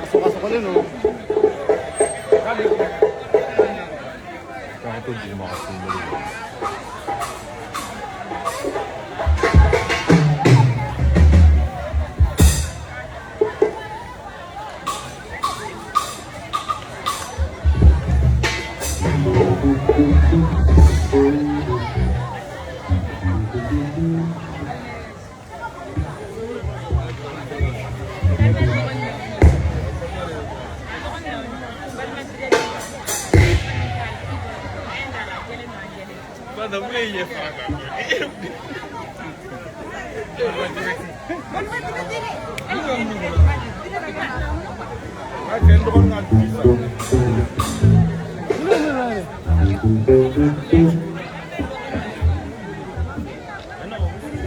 Pasok-pasok ka din, oh. Kaya ito, hindi naman kasi maliwan.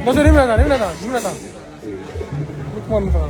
Masuk di mana? Di mana? Di mana? Lukman ka.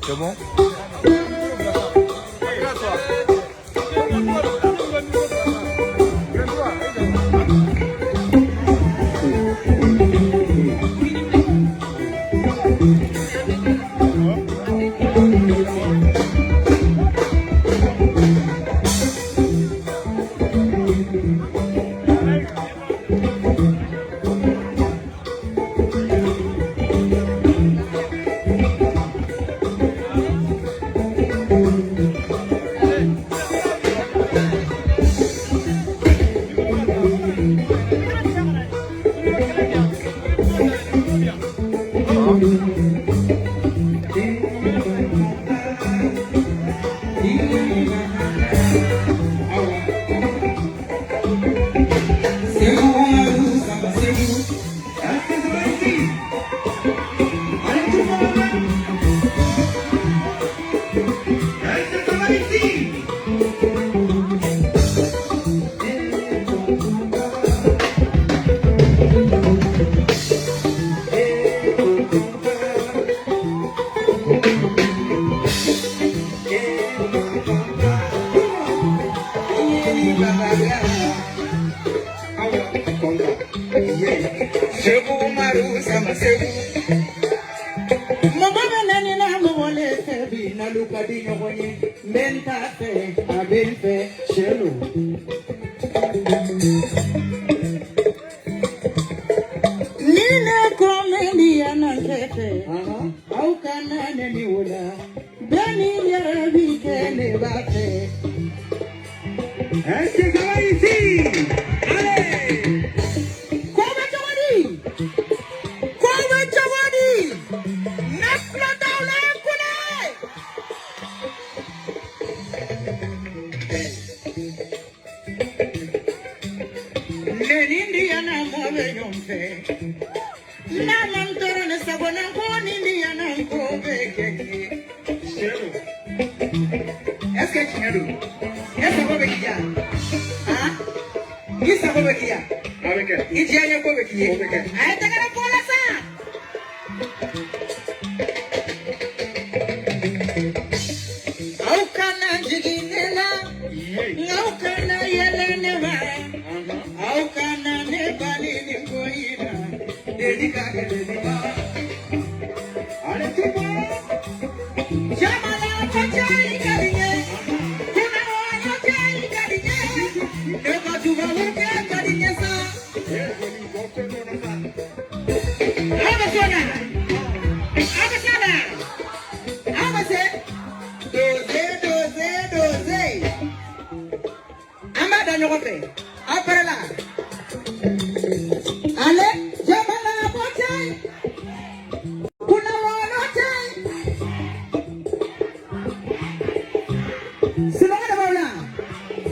C'est bon? ɲɔgɔn fɛ. Après là. Allez, jamana bote. Kuna wolote. Sinon, on va là.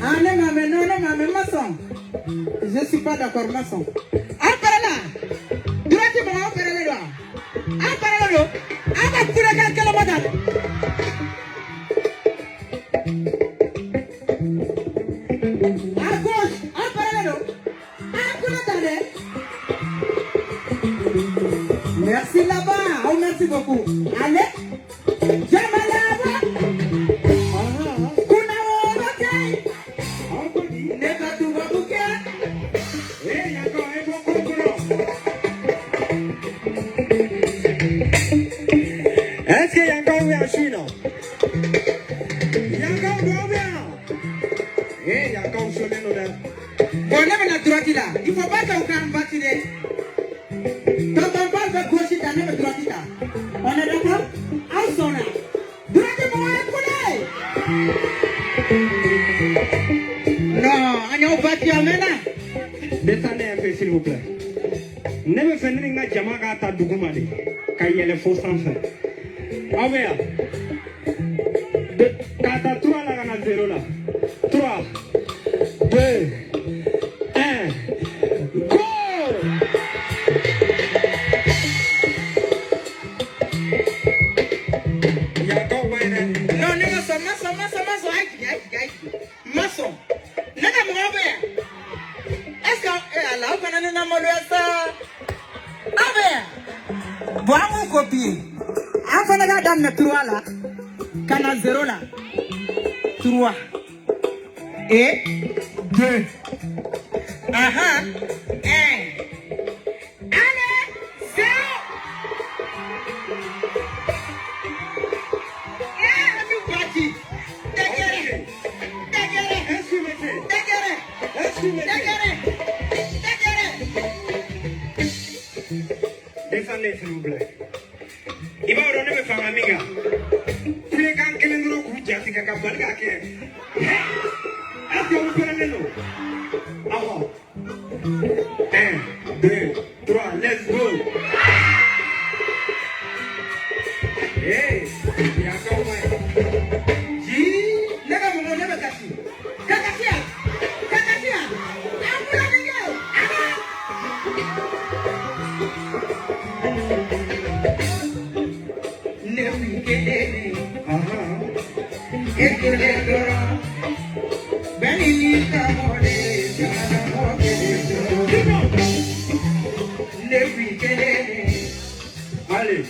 Allez, maman, non, maman, maçon. Je ne suis pas d'accord, maçon. Après là. Durant mon après là. Après là. Après, tu regardes quelle madame. À gauche, après là. Merci là-bas. Oh, merci beaucoup. Allez. Jamalaba. Kuna wolote. Neka tubabuke. Yako ebo kokoro. Est-ce que Yako ou Yashino? Yako ou bien? Yako ou Shoneno là. Bon, là, la droite là. Il faut pas qu'on campe bâtir. Quand on parle de gauche, t'as même droite là. On est d'accord? Ensemble. Droite, mon écoulé. Non, on est au bâtiment maintenant. Descendez un peu, s'il vous plaît. Ne me faites pas de jamaga ta dougoumade. Quand il y a les faux sans fin. Ah ouais. Quand t'as 3 là, on a 0 là. 3, 2, 1. Go! Non, les maçons, maçon. Nana m'envoie. Est-ce que là, on a un amoureux ça? Ah ben, bois mon copie. Avant de la dame 3 là, canal 0 là. 3 et 2. Aha. 1. Allez, 0. Descendez s'il vous plaît. Il va ordonner mes femmes amigas. Tous les gars qui viennent de l'Okuja, c'est qu'à Baghaka. Est-ce que vous prenez l'eau? Alors, 1, 2, 3, let's go. Hey, il y a encore moins. Allez,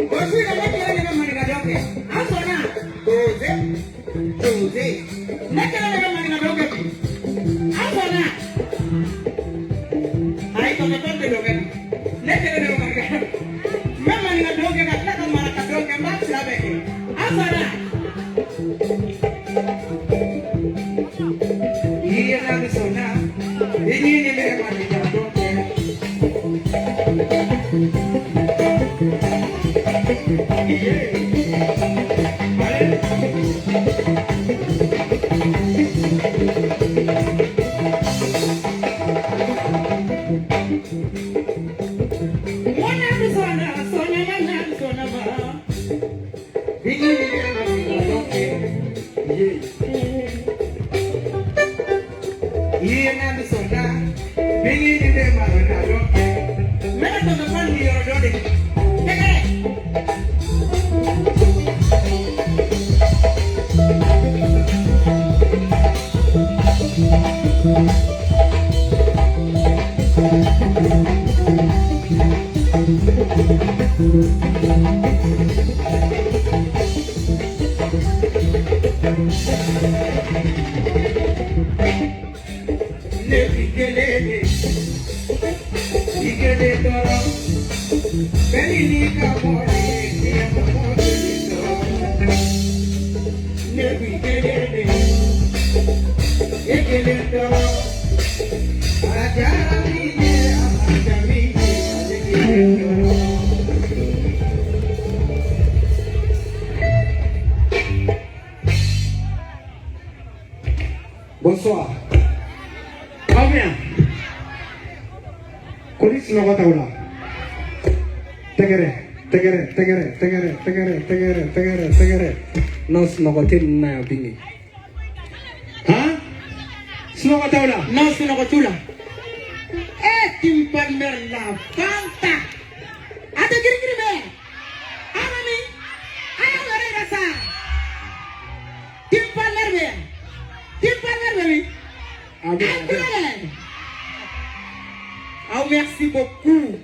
Voici la Bonsoir. Ah bien. Police no wata wala. Tegere. Nos no gotin na bingi. Ha? Sino wata wala? No sino gotula. Timpan merla fanta. Ate giri be. Amami. Ayo ngare rasa. Timpan merbe. Ah bien. Ah, merci beaucoup.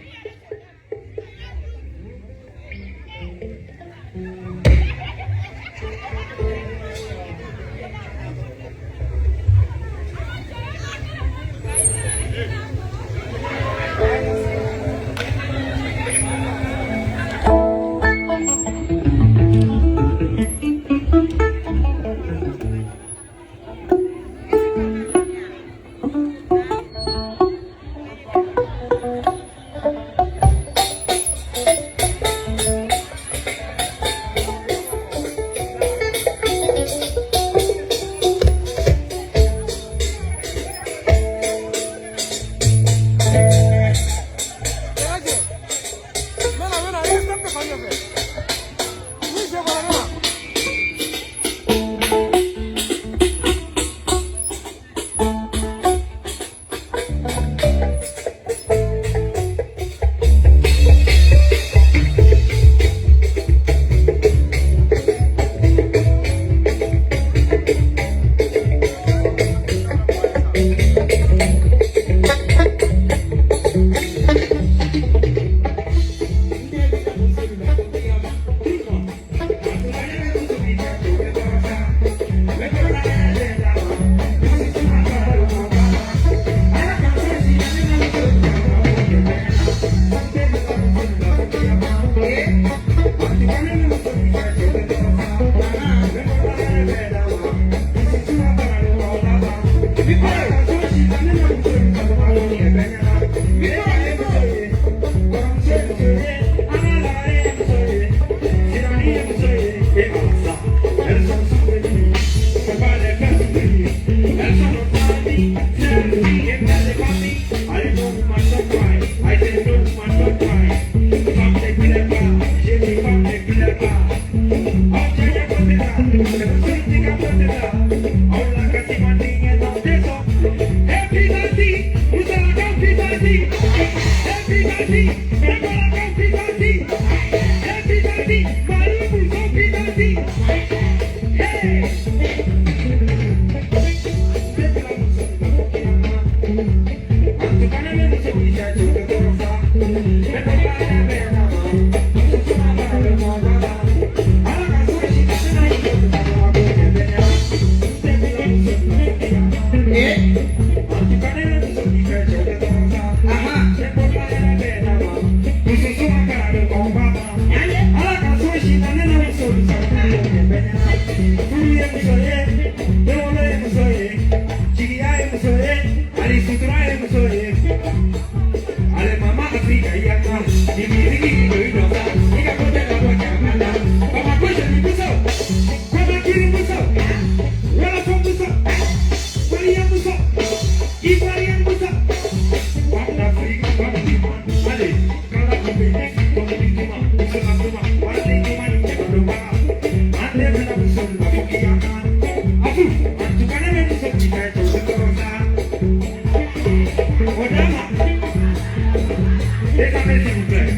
plaît.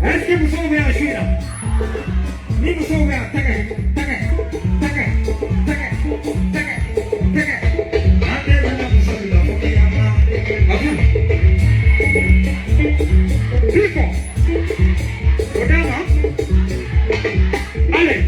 Est-ce que vous sont ouverts à celui-là? Ni vous sont ouverts. Taquet. Plus fort. Regarde, hein? Allez.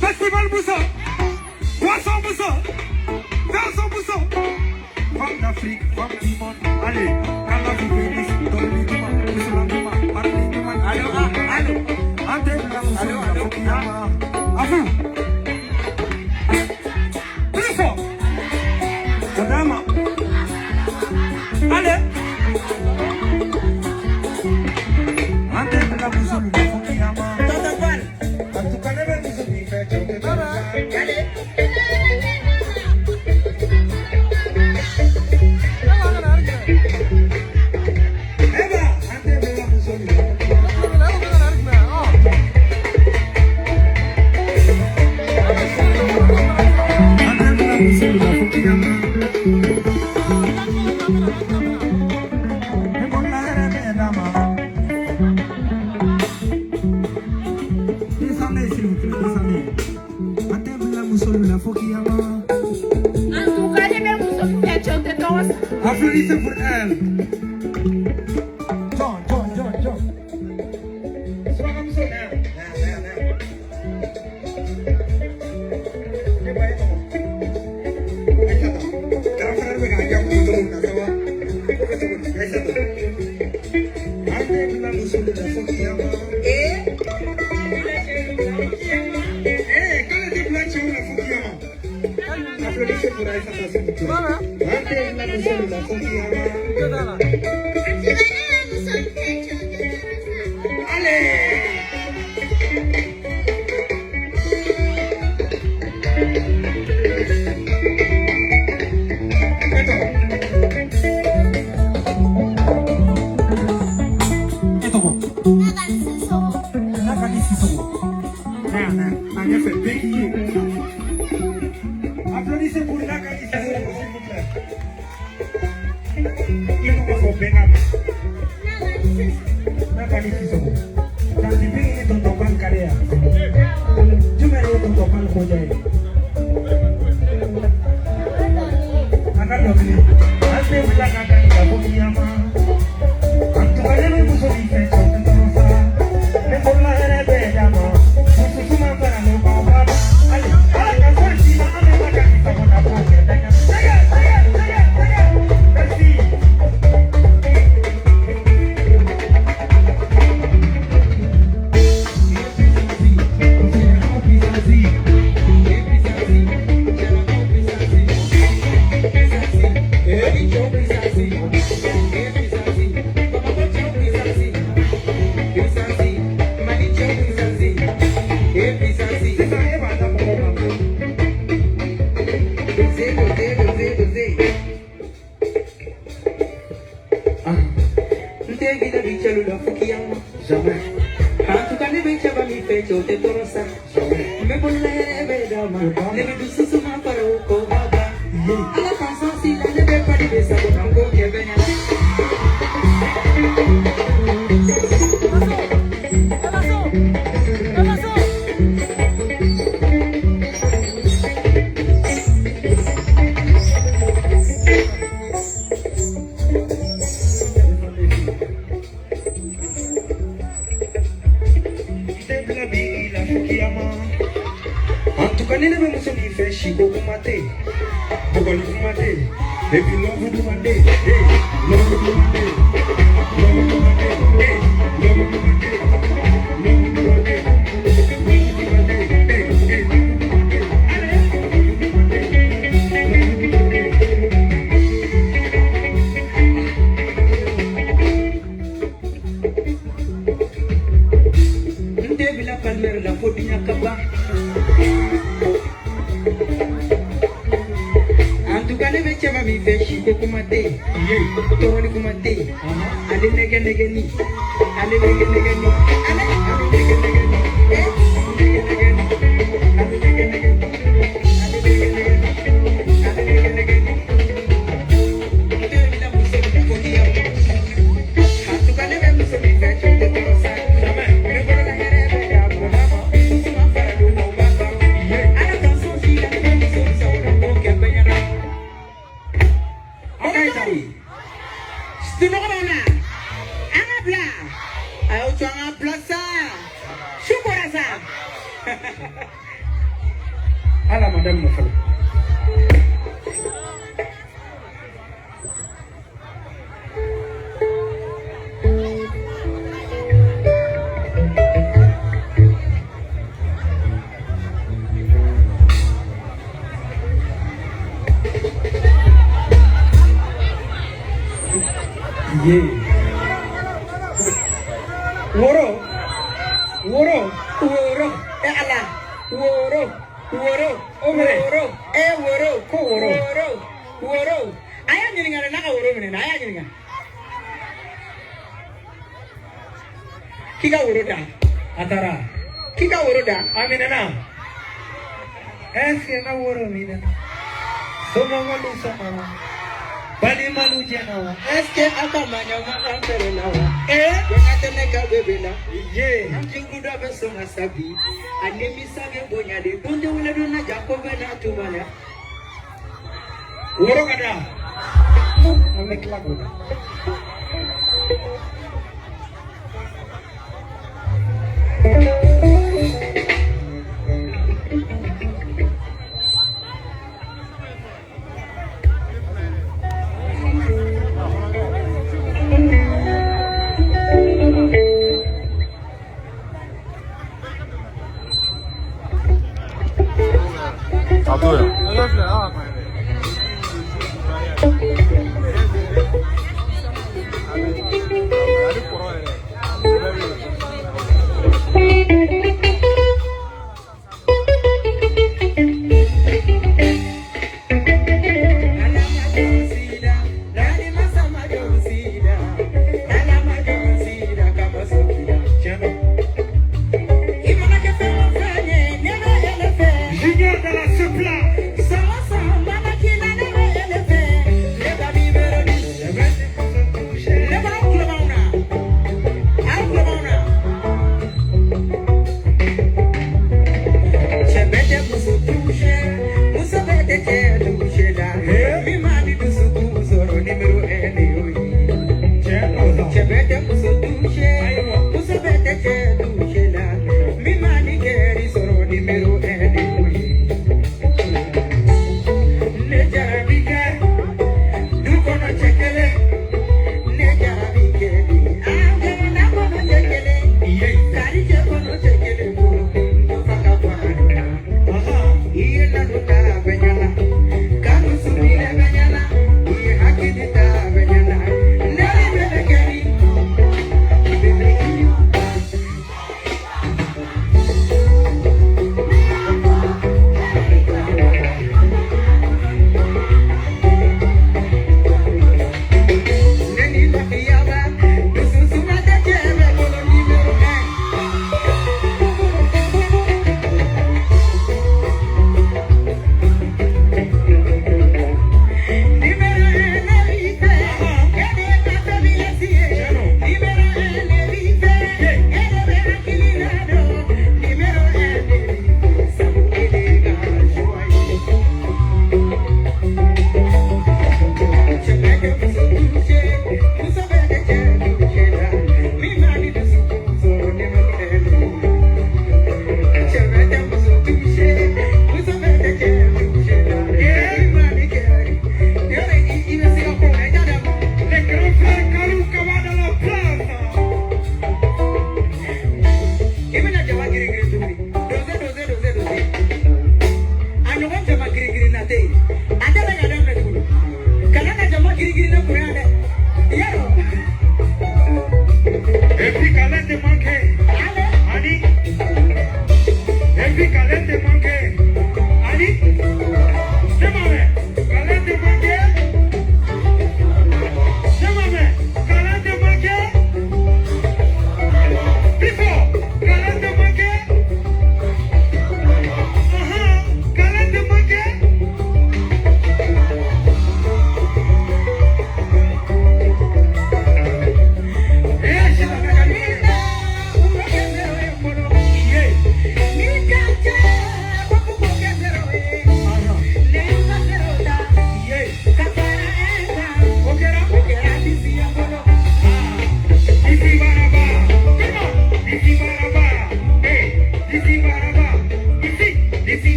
Festival Moussa, Poisson Moussa, Garçon Moussa, femme d'Afrique, femme du monde, allez, Allah vous bénisse, donnez du mal, Islam du mal, parlez du mal, allô, à vous, plus fort, madame, allez, applaudissez pour elle. John. Sois comme ça, applaudissez pour elle, applaudissez pour la qualité, s'il vous plaît. Il faut qu'on bénisse. La qualité, c'est bon. Dans le pays, on ne pas le carrière. Tu m'as dit qu'on ne pas le projet. Jamais. ne be muso ni fe shi ko kumate. Bogoli kumate. Baby love du mande. Hey, love du mande. Love du mande. Hey, love du mande. Love du mande. La fotinya kaba antukane bechema mi feshi ko kumate to woni kumate ale nege ni ale nege ni ale nege ni ala madame mo fala ye woro ala woro aya nyiringa na ka woro mene aya nyiringa kika woro da atara kika woro da amina na eske na woro mina somo ngolu sama bali malu jena eske aka manya makambere nawa ngate ka bebela ye amjingudo beso masabi anemi sage bonya de donde wala dona jakobe na tumala woro kada amekla goda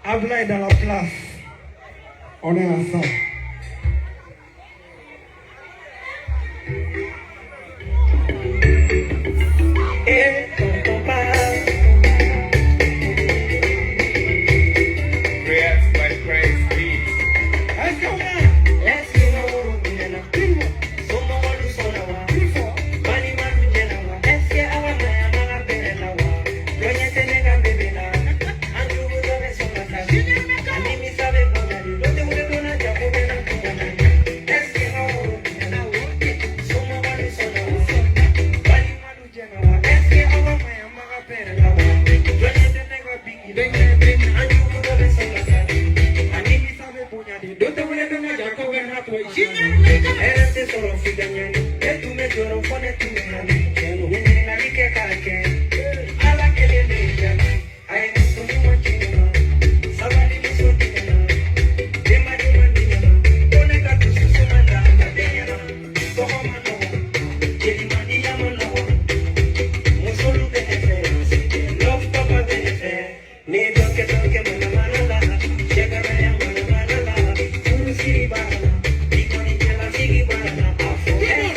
Habla dans la place. On est ensemble. Et tonton parle. Reacts by crazy. Let's go, man. Let's go. Somo wadu sonawa. Mani manu jenawa. Eske awa maya manga perenawa. Doña tenega bebela. Anju budobe sonata. Animi sabe bonari. Dote ure dona japo bena kubonari. Eske awa jenawa. Somo wadu sonawa. Mani manu jenawa. Eske awa maya manga perenawa. Doña tenega bigi. Anju budobe sonata. Animi sabe bonari. Dote ure dona japo bena kubonari. Eres solo figanyani. Etu me lloro pone tu mani. Nini nani ke kake. Ala que le lejani. Ay ni suni machina. Sabali ni sotina. De mani mandina. Pone katu susu manda. Kadena. Toho mano. Jeli mani yamano. Musolu benefe. Love papa benefe. Ni toke mana manala. Llega raya mana manala. Furu siri bana. Iko ni kela sigi bana. Afo.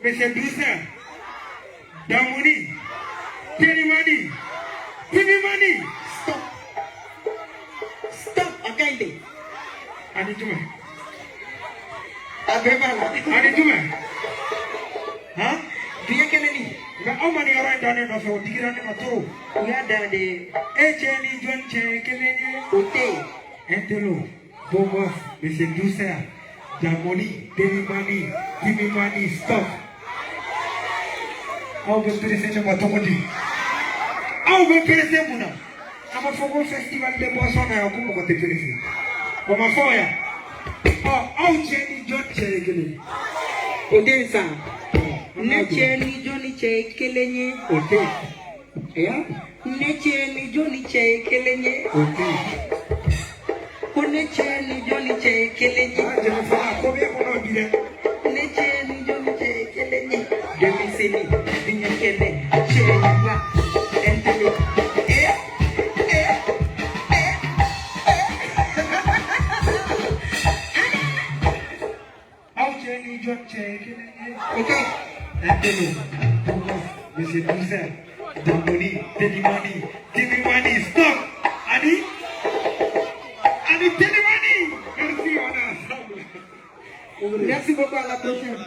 Monsieur Doucet, Damoni, Telimani, Timimani, stop. Stop, okay. Anituma. Abebala. Anituma. Huh? Do you get any? But how many are right down in the floor? Dig it on the floor. We are daddy. Echeni John Chekelene. Okay. Entelo, Bobo, Monsieur Doucet, Damoni, Telimani, Timimani, stop. How will present your automobile? How will present Muna? I'm a football festival, the boss on our Kumo to present. From a fire. Oh, Jenny John Chekelene. Okay, sir. Necheni Johnny Chekelenye. Okay. Yeah? Necheni Johnny Chekelenye. Okay. Necheni Johnny Chekelenye. Necheni Johnny Chekelenye. Demiseni, Binyakele, Cheyaba, Entele. Okay. Entelo, Bobo, Monsieur Doucet, Damoni, Telimani, Timimani, stop. Adi, Telimani. Merci, on a ensemble. Merci beaucoup à la prochaine.